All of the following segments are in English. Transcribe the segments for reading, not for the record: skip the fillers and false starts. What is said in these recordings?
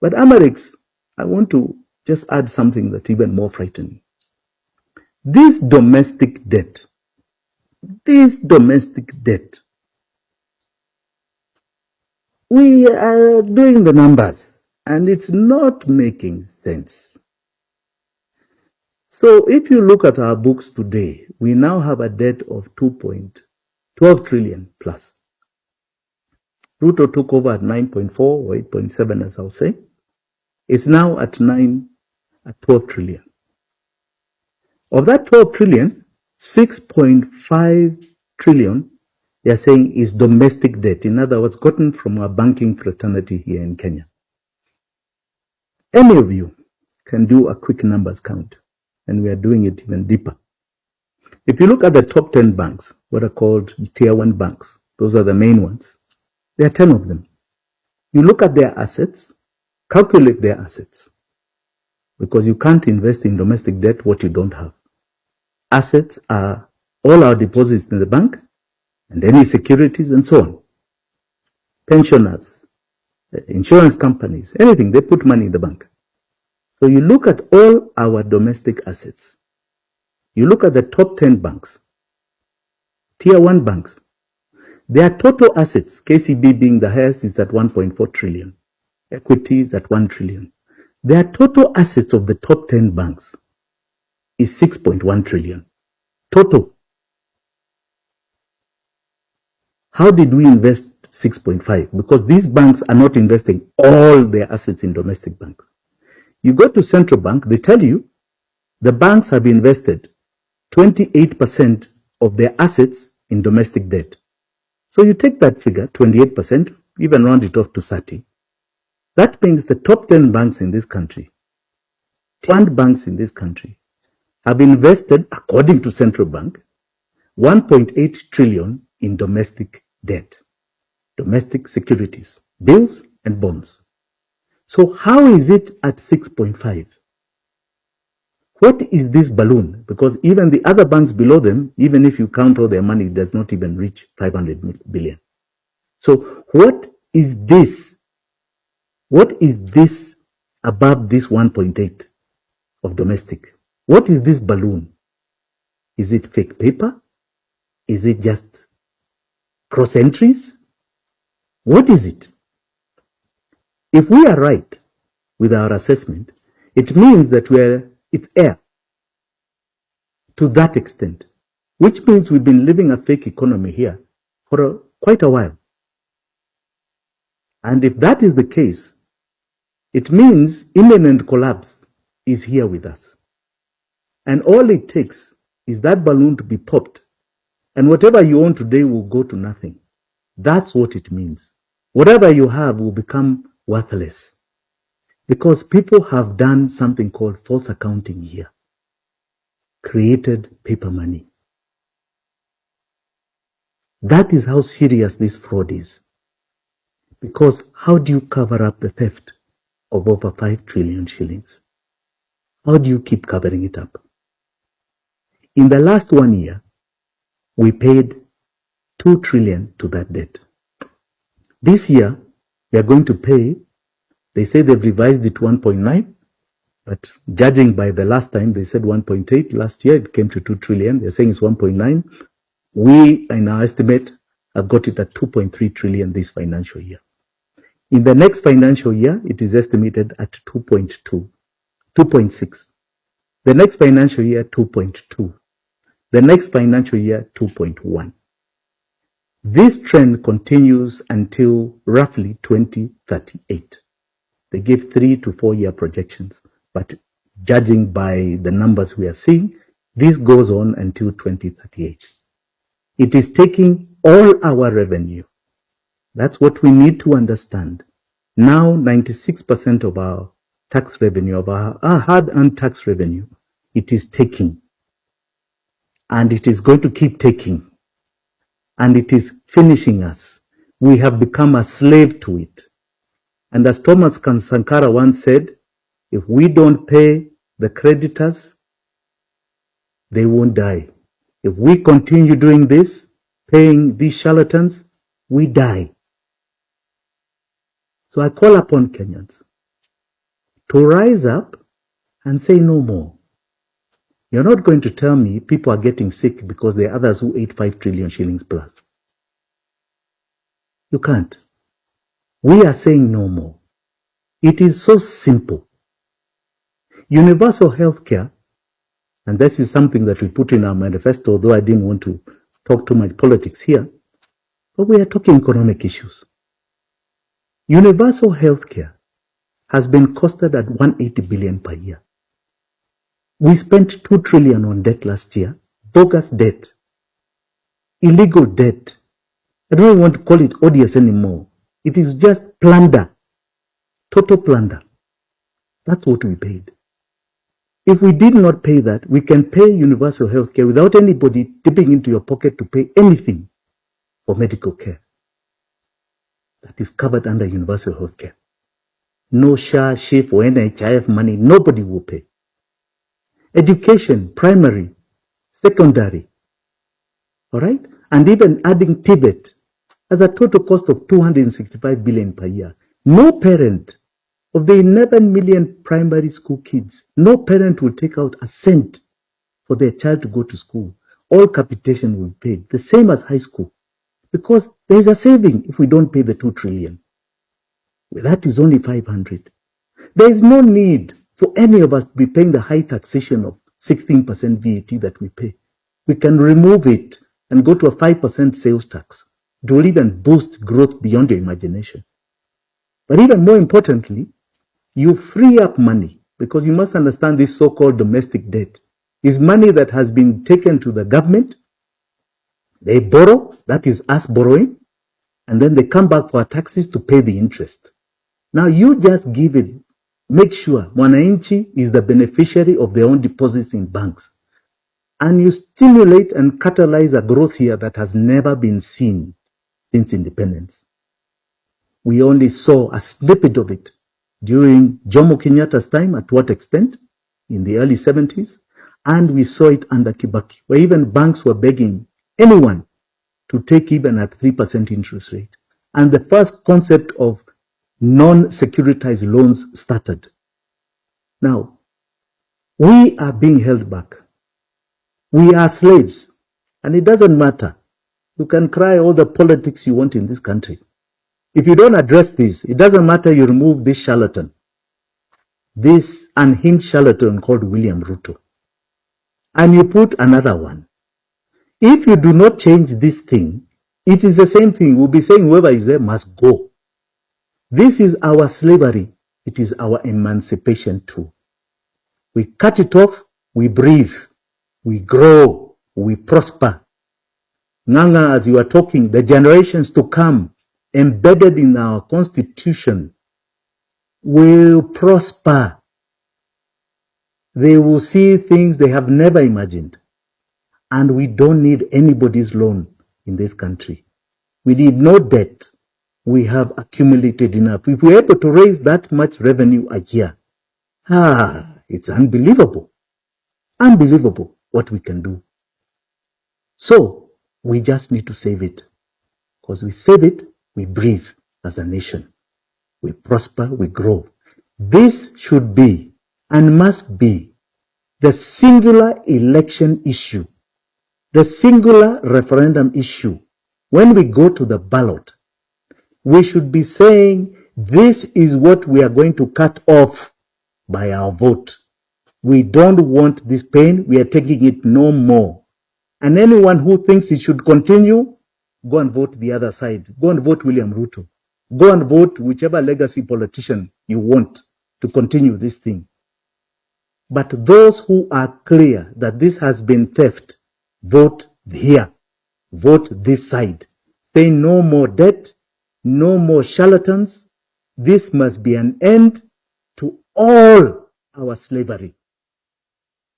But Americs, I want to just add something that's even more frightening. This domestic debt, we are doing the numbers and it's not making sense. So if you look at our books today, we now have a debt of 2.12 trillion plus. Ruto took over at 9.4 or 8.7, as I'll say. It's now at 12 trillion. Of that 12 trillion, 6.5 trillion, they are saying, is domestic debt. In other words, gotten from our banking fraternity here in Kenya. Any of you can do a quick numbers count, and we are doing it even deeper. If you look at the top 10 banks, what are called tier 1 banks, those are the main ones. There are 10 of them. You look at their assets, calculate their assets, because you can't invest in domestic debt what you don't have. Assets are all our deposits in the bank and any securities and so on. Pensioners, insurance companies, anything, they put money in the bank. So you look at all our domestic assets. You look at the top 10 banks, tier 1 banks. Their total assets, KCB being the highest, is at 1.4 trillion. Equity is at 1 trillion. Their total assets of the top 10 banks is 6.1 trillion. Total. How did we invest 6.5? Because these banks are not investing all their assets in domestic banks. You go to central bank, they tell you the banks have invested 28% of their assets in domestic debt. So you take that figure, 28%, even round it off to 30. That means the top 10 banks in this country, 10 banks in this country, have invested, according to central bank, 1.8 trillion in domestic debt, domestic securities, bills and bonds. So how is it at 6.5? What is this balloon? Because even the other banks below them, even if you count all their money, it does not even reach 500 billion. So what is this? What is this above this 1.8 of domestic? What is this balloon? Is it fake paper? Is it just cross entries? What is it? If we are right with our assessment, it means that it's air to that extent, which means we've been living a fake economy here for quite a while. And if that is the case, it means imminent collapse is here with us. And all it takes is that balloon to be popped, and whatever you own today will go to nothing. That's what it means. Whatever you have will become worthless, because people have done something called false accounting here, created paper money. That is how serious this fraud is. Because how do you cover up the theft of over 5 trillion shillings? How do you keep covering it up? In the last 1 year, we paid 2 trillion to that debt. This year, we are going to pay, they say they've revised it 1.9, but judging by the last time, they said 1.8. Last year, it came to 2 trillion. They're saying it's 1.9. We, in our estimate, have got it at 2.3 trillion this financial year. In the next financial year, it is estimated at 2.2, 2.6. The next financial year, 2.2. The next financial year, 2.1. This trend continues until roughly 2038. They give 3 to 4 year projections, but judging by the numbers we are seeing, this goes on until 2038. It is taking all our revenue. That's what we need to understand. Now, 96% of our tax revenue, of our hard-earned tax revenue, it is taking. And it is going to keep taking. And it is finishing us. We have become a slave to it. And as Thomas Sankara once said, if we don't pay the creditors, they won't die. If we continue doing this, paying these charlatans, we die. So I call upon Kenyans, to rise up and say no more. You're not going to tell me people are getting sick because there are others who ate 5 trillion shillings plus. You can't. We are saying no more. It is so simple. Universal healthcare, and this is something that we put in our manifesto, although I didn't want to talk too much politics here, but we are talking economic issues. Universal healthcare has been costed at 180 billion per year. We spent 2 trillion on debt last year, bogus debt, illegal debt. I don't want to call it odious anymore. It is just plunder, total plunder. That's what we paid. If we did not pay that, we can pay universal health care without anybody dipping into your pocket to pay anything for medical care. That is covered under universal health care. No SHA, SHIP, or NHIF money, nobody will pay. Education, primary, secondary, all right? And even adding TVET has a total cost of 265 billion per year. No parent of the 11 million primary school kids, no parent will take out a cent for their child to go to school. All capitation will be paid, the same as high school, because there is a saving if we don't pay the 2 trillion. Well, that is only 500. There is no need for any of us to be paying the high taxation of 16% VAT that we pay. We can remove it and go to a 5% sales tax. It will even boost growth beyond your imagination. But even more importantly, you free up money, because you must understand this so-called domestic debt is money that has been taken to the government. They borrow, that is us borrowing, and then they come back for taxes to pay the interest. Now you just give it, make sure Mwananchi is the beneficiary of their own deposits in banks. And you stimulate and catalyze a growth here that has never been seen since independence. We only saw a snippet of it during Jomo Kenyatta's time, at what extent, in the early 70s, and we saw it under Kibaki, where even banks were begging anyone to take even at 3% interest rate. And the first concept of non-securitized loans started. Now, we are being held back. We are slaves, and it doesn't matter. You can cry all the politics you want in this country. If you don't address this, it doesn't matter you remove this charlatan, this unhinged charlatan called William Ruto, and you put another one. If you do not change this thing, it is the same thing. We'll be saying whoever is there must go. This is our slavery. It is our emancipation too. We cut it off, we breathe, we grow, we prosper. Nganga, as you are talking, the generations to come, embedded in our constitution, will prosper. They will see things they have never imagined. And we don't need anybody's loan in this country. We need no debt. We have accumulated enough. If we're able to raise that much revenue a year, it's unbelievable. Unbelievable what we can do. So we just need to save it. Because we save it, we breathe as a nation. We prosper, we grow. This should be and must be the singular election issue, the singular referendum issue. When we go to the ballot, we should be saying, this is what we are going to cut off by our vote. We don't want this pain. We are taking it no more. And anyone who thinks it should continue, go and vote the other side. Go and vote William Ruto. Go and vote whichever legacy politician you want to continue this thing. But those who are clear that this has been theft, vote here. Vote this side. Say no more debt, no more charlatans. This must be an end to all our slavery.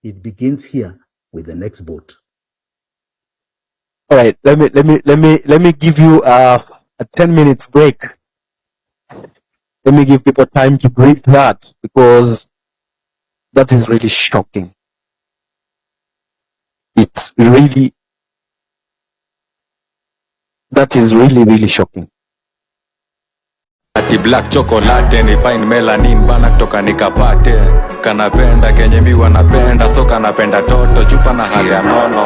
It begins here with the next vote. All right, let me give you a 10 minutes break. Let me give people time to breathe that, because that is really shocking. It's really, that is really, really shocking. Ati black chocolate ni fine melanin bana kutoka nikapate. Kanapenda kenye mi wanapenda, so kanapenda toto chupa na haga nono.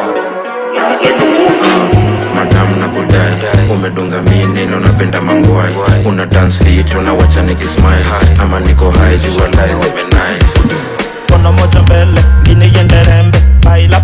Madam na kudai, umedunga mini na unapenda mangwai. Una dance fit, unawacha nikismile. Ama niko high, jua lies nice. Kono moja mbele, ngine yende rembe. Baila